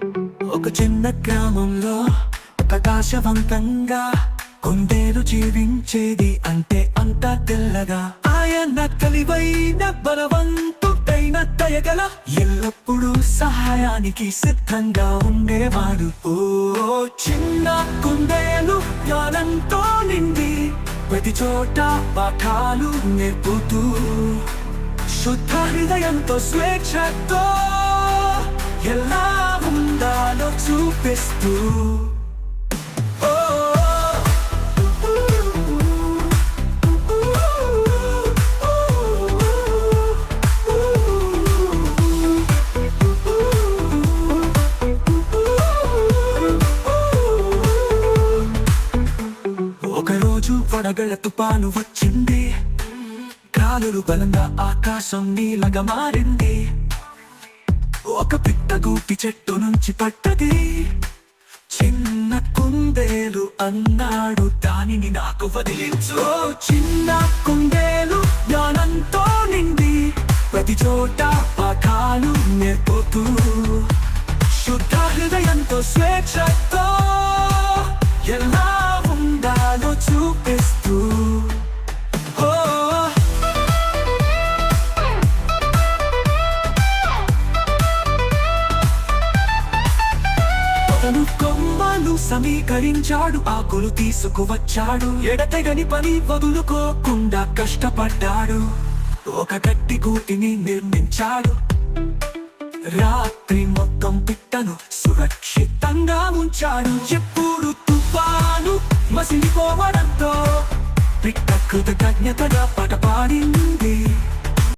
ఒక చిన్న గ్రామంలో ప్రకాశవంతంగా కొండేలు జీవించేది, అంటే అంతా తెల్లగా. ఆయన తెలివైన బలవంతుడైన దయగల, ఎల్లప్పుడూ సహాయానికి సిద్ధంగా ఉండేవాడు. ఓ చిన్న కుందేలు జ్ఞానంతో నిండి ప్రతి చోట పాఠాలు నేర్పుతూ, శుద్ధ హృదయంతో స్వేచ్ఛతో ఎలా ఉండాలో చూపిస్తూ. ఒకరోజు వడగళ్ళ తుపాను వచ్చింది, గాలులు బలంగా ఆకాశం నీలగా మారింది. ఒక పిట్ట గూపి చెట్టు నుంచి పడ్డది. చిన్న కుందేలు అన్నాడు, దానిని నాకు వదిలించు. ఓ చిన్న కుందేలు జ్ఞానంతో నిండి ప్రతి చోట పాఠాలు నేర్పుతూ, శుద్ధ హృదయంతో స్వేచ్ఛతో ఎలా ఉండాలో చూపిస్తూ. తను కొమ్మలు సమీకరించాడు, ఆకులు తీసుకువచ్చాడు, ఎడతెగని పని వదులుకోకుండా కష్టపడ్డాడు. ఒక గట్టి గూటిని నిర్మించాడు, రాత్రి మొత్తం పిట్టను సురక్షితంగా ఉంచాడు. ఎప్పుడు తుఫాను మసిలిపోవడంతో పిట్ట కృతజ్ఞతగా పాట పాడింది.